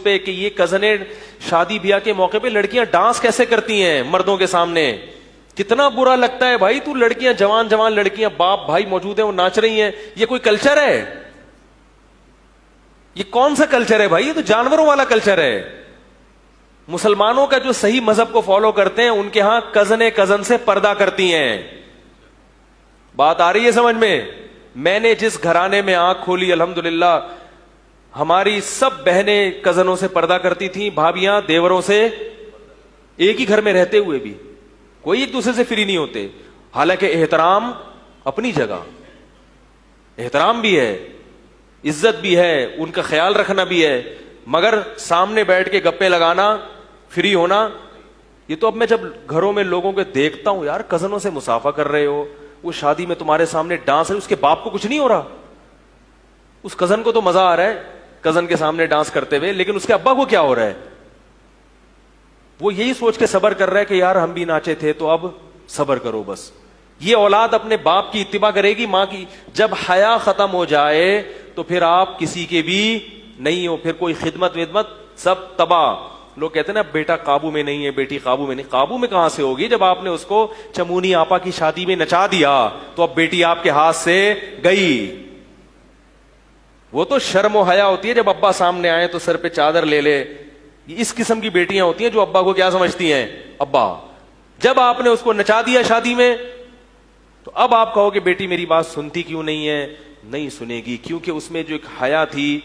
اس پہ کہ یہ کزنیں شادی بیاہ کے موقع پہ لڑکیاں ڈانس کیسے کرتی ہیں مردوں کے سامنے. کتنا برا لگتا ہے بھائی. تو لڑکیاں جوان جوان لڑکیاں باپ بھائی موجود ہیں وہ ناچ رہی ہیں. یہ کوئی کلچر ہے؟ یہ کون سا کلچر ہے بھائی؟ یہ تو جانوروں والا کلچر ہے. مسلمانوں کا جو صحیح مذہب کو فالو کرتے ہیں ان کے ہاں کزن سے پردہ کرتی ہیں. بات آ رہی ہے سمجھ میں؟ میں نے جس گھرانے میں آنکھ کھولی الحمدللہ ہماری سب بہنیں کزنوں سے پردہ کرتی تھیں, بھابیاں دیوروں سے, ایک ہی گھر میں رہتے ہوئے بھی کوئی ایک دوسرے سے فری نہیں ہوتے. حالانکہ احترام اپنی جگہ, احترام بھی ہے, عزت بھی ہے, ان کا خیال رکھنا بھی ہے, مگر سامنے بیٹھ کے گپے لگانا, فری ہونا, یہ تو اب میں جب گھروں میں لوگوں کے دیکھتا ہوں یار کزنوں سے مصافحہ کر رہے ہو, وہ شادی میں تمہارے سامنے ڈانس ہے, اس کے باپ کو کچھ نہیں ہو رہا, اس کزن کو تو مزہ آ رہا ہے کزن کے سامنے ڈانس کرتے ہوئے, لیکن اس کے ابا کو کیا ہو رہا ہے؟ وہ یہی سوچ کے صبر کر رہا ہے کہ یار ہم بھی ناچے تھے تو اب صبر کرو بس. یہ اولاد اپنے باپ کی اتباع کرے گی, ماں کی. جب حیا ختم ہو جائے تو پھر آپ کسی کے بھی نہیں ہو, پھر کوئی خدمت ودمت سب تباہ. لوگ کہتے ہیں نا بیٹا قابو میں نہیں ہے, بیٹی قابو میں نہیں. قابو میں کہاں سے ہوگی جب آپ نے اس کو چمونی آپا کی شادی میں نچا دیا تو اب بیٹی آپ کے ہاتھ سے گئی. وہ تو شرم و حیا ہوتی ہے جب ابا سامنے آئے تو سر پہ چادر لے لے. اس قسم کی بیٹیاں ہوتی ہیں جو ابا کو کیا سمجھتی ہیں؟ ابا. جب آپ نے اس کو نچا دیا شادی میں تو اب آپ کہو کہ بیٹی میری بات سنتی کیوں نہیں ہے؟ نہیں سنے گی, کیونکہ اس میں جو ایک حیا تھی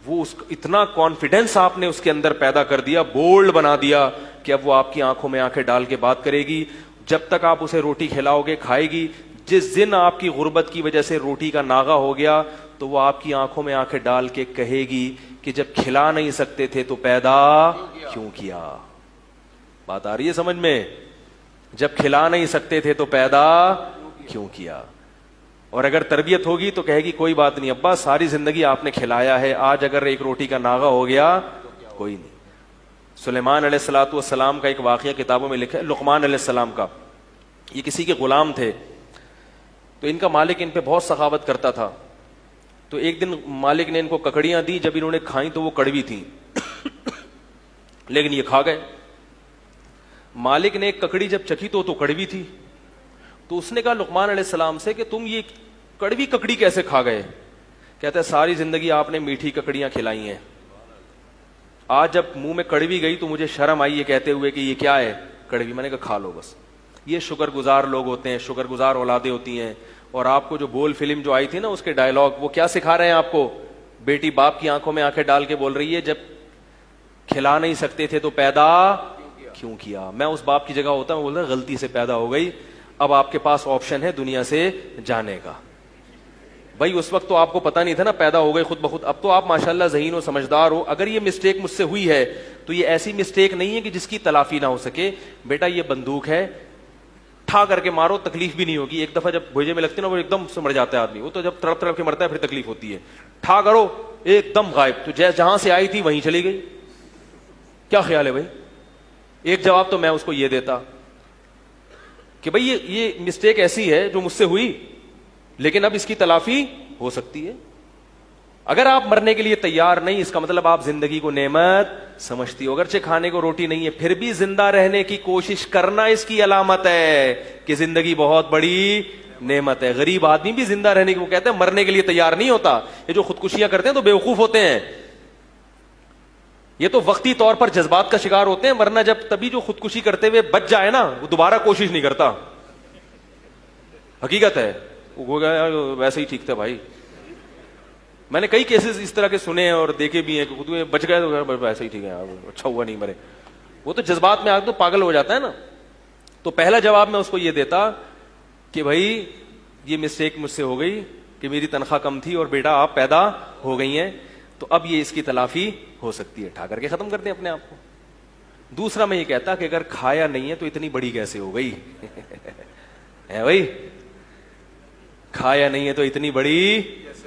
وہ اتنا کانفیڈینس آپ نے اس کے اندر پیدا کر دیا, بولڈ بنا دیا کہ اب وہ آپ کی آنکھوں میں آنکھیں ڈال کے بات کرے گی. جب تک آپ اسے روٹی کھلاؤ گے کھائے گی. جس دن آپ کی غربت کی وجہ سے روٹی کا ناغہ ہو گیا تو وہ آپ کی آنکھوں میں آنکھیں ڈال کے کہے گی کہ جب کھلا نہیں سکتے تھے تو پیدا کیوں کیا. بات آ رہی ہے سمجھ میں؟ جب کھلا نہیں سکتے تھے تو پیدا کیوں کیا. اور اگر تربیت ہوگی تو کہے گی کوئی بات نہیں ابا, ساری زندگی آپ نے کھلایا ہے, آج اگر ایک روٹی کا ناغہ ہو گیا کوئی نہیں. سلیمان علیہ الصلوۃ والسلام کا ایک واقعہ کتابوں میں لکھا ہے, لقمان علیہ السلام کا. یہ کسی کے غلام تھے تو ان کا مالک ان پہ بہت سخاوت کرتا تھا. تو ایک دن مالک نے ان کو ککڑیاں دی, جب انہوں نے کھائیں تو وہ کڑوی تھیں لیکن یہ کھا گئے. مالک نے ایک ککڑی جب چکھی تو کڑوی تھی, تو اس نے کہا لقمان علیہ السلام سے کہ تم یہ کڑوی ککڑی کیسے کھا گئے؟ کہتا ہے ساری زندگی آپ نے میٹھی ککڑیاں کھلائی ہیں, آج جب منہ میں کڑوی گئی تو مجھے شرم آئی یہ کہتے ہوئے کہ یہ کیا ہے؟ کڑوی. میں نے کہا کھا لو بس. یہ شکر گزار لوگ ہوتے ہیں, شکر گزار اولادیں ہوتی ہیں. اور آپ کو جو بول فلم جو آئی تھی نا اس کے ڈائلاگ وہ کیا سکھا رہے ہیں آپ کو؟ بیٹی باپ کی آنکھوں میں آنکھیں ڈال کے بول رہی ہے جب کھلا نہیں سکتے تھے تو پیدا کیوں کیا. میں اس باپ کی جگہ ہوتا ہوں, بولتا غلطی سے پیدا ہو گئی, اب آپ کے پاس آپشن ہے دنیا سے جانے کا. بھائی اس وقت تو آپ کو پتا نہیں تھا نا, پیدا ہو گئے خود بخود. اب تو آپ ماشاءاللہ ذہین و سمجھدار ہو. اگر یہ مسٹیک مجھ سے ہوئی ہے تو یہ ایسی مسٹیک نہیں ہے کہ جس کی تلافی نہ ہو سکے. بیٹا یہ بندوق ہے, ٹھا کر کے مارو, تکلیف بھی نہیں ہوگی. ایک دفعہ جب بھوجے میں لگتی ہے نا وہ ایک دم سے مر جاتا ہے آدمی, وہ تو جب تڑپ تڑپ کے مرتا ہے پھر تکلیف ہوتی ہے. ٹھا کرو ایک دم غائب, تو جہاں سے آئی تھی وہیں چلی گئی. کیا خیال ہے بھائی؟ ایک جواب تو میں اس کو یہ دیتا کہ بھائی یہ مسٹیک ایسی ہے جو مجھ سے ہوئی, لیکن اب اس کی تلافی ہو سکتی ہے. اگر آپ مرنے کے لیے تیار نہیں, اس کا مطلب آپ زندگی کو نعمت سمجھتی ہو. اگرچہ کھانے کو روٹی نہیں ہے پھر بھی زندہ رہنے کی کوشش کرنا اس کی علامت ہے کہ زندگی بہت بڑی نعمت ہے. غریب آدمی بھی زندہ رہنے کی, وہ کہتے ہیں مرنے کے لیے تیار نہیں ہوتا. یہ جو خودکشیاں کرتے ہیں تو بیوقوف ہوتے ہیں, یہ تو وقتی طور پر جذبات کا شکار ہوتے ہیں, ورنہ جب تبھی جو خودکشی کرتے ہوئے بچ جائے نا وہ دوبارہ کوشش نہیں کرتا. حقیقت ہے, وہ ویسے ہی ٹھیک تھا بھائی. میں نے کئی کیسز اس طرح کے سنے ہیں اور دیکھے بھی ہیں کہ خود بچ گئے تو ویسے ہی ٹھیک ہے, اچھا ہوا نہیں مرے. وہ تو جذبات میں آ تو پاگل ہو جاتا ہے نا. تو پہلا جواب میں اس کو یہ دیتا کہ بھائی یہ مسٹیک مجھ سے ہو گئی کہ میری تنخواہ کم تھی اور بیٹا آپ پیدا ہو گئی ہیں, تو اب یہ اس کی تلافی ہو سکتی ہے, ٹھا کر کے ختم کر دیں اپنے آپ کو. دوسرا میں یہ کہتا کہ اگر کھایا نہیں ہے تو اتنی بڑی کیسے ہو گئی ہے بھائی, کھایا نہیں ہے تو اتنی بڑی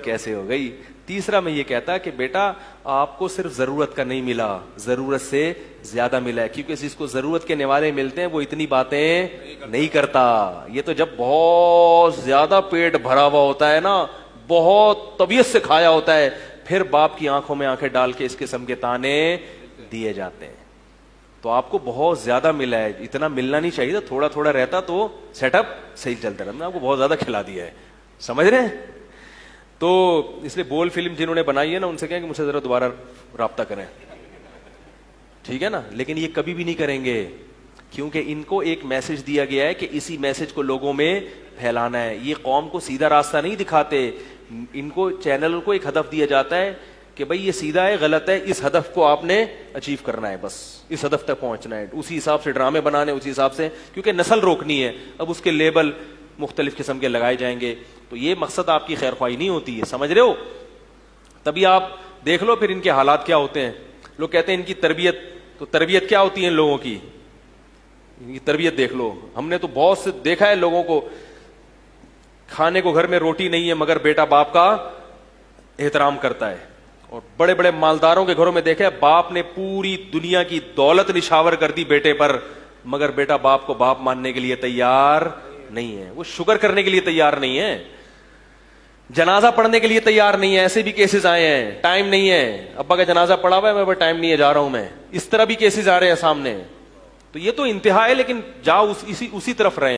کیسے ہو گئی. تیسرا میں یہ کہتا کہ بیٹا آپ کو صرف ضرورت کا نہیں ملا, ضرورت سے زیادہ ملا ہے, کیونکہ جس کو ضرورت کے نوالے ملتے ہیں وہ اتنی باتیں نہیں کرتا. یہ تو جب بہت زیادہ پیٹ بھرا ہوا ہوتا ہے نا, بہت طبیعت سے کھایا ہوتا ہے, پھر باپ کی آنکھوں میں آنکھیں ڈال کے اس قسم کے تانے دیے جاتے ہیں. تو آپ کو بہت زیادہ ملا ہے, اتنا ملنا نہیں چاہیے, تھوڑا تھوڑا رہتا تو سیٹ اپ صحیح چلتا رہتا. میں آپ کو بہت زیادہ کھلا دیا ہے, سمجھ رہے ہیں؟ تو اس لیے بول فلم جنہوں نے بنائی ہے نا, ان سے کہیں کہ مجھ سے ذرا دوبارہ رابطہ کریں, ٹھیک ہے نا. لیکن یہ کبھی بھی نہیں کریں گے, کیونکہ ان کو ایک میسج دیا گیا ہے کہ اسی میسج کو لوگوں میں پھیلانا ہے. یہ قوم کو سیدھا راستہ نہیں دکھاتے, ان کو چینل کو ایک ہدف دیا جاتا ہے کہ بھائی یہ سیدھا ہے, غلط ہے, اس ہدف کو آپ نے اچیو کرنا ہے, بس اس ہدف تک پہنچنا ہے. اسی حساب سے ڈرامے بنانے, اسی حساب سے, کیونکہ نسل روکنی ہے. اب اس کے لیبل مختلف قسم کے لگائے جائیں گے, تو یہ مقصد آپ کی خیر خواہی نہیں ہوتی ہے, سمجھ رہے ہو؟ تبھی آپ دیکھ لو پھر ان کے حالات کیا ہوتے ہیں. لوگ کہتے ہیں ان کی تربیت, تو تربیت کیا ہوتی ہے ان لوگوں کی؟ ان کی تربیت دیکھ لو. ہم نے تو بہت سے دیکھا ہے لوگوں کو, کھانے کو گھر میں روٹی نہیں ہے مگر بیٹا باپ کا احترام کرتا ہے. اور بڑے بڑے مالداروں کے گھروں میں دیکھا ہے, باپ نے پوری دنیا کی دولت نشاور کر دی بیٹے پر, مگر بیٹا باپ کو باپ ماننے کے لیے تیار نہیں ہے, وہ شکر کرنے کے لیے تیار نہیں ہے, جنازہ پڑھنے کے لیے تیار نہیں ہے. ایسے بھی کیسز آئے ہیں, ٹائم نہیں ہے, ابا کا جنازہ پڑا ہوا ہے, میں ٹائم نہیں ہے, جا رہا ہوں میں. اس طرح بھی کیسز آ رہے ہیں سامنے. تو یہ تو انتہا ہے, لیکن جاؤ اسی طرف رہے.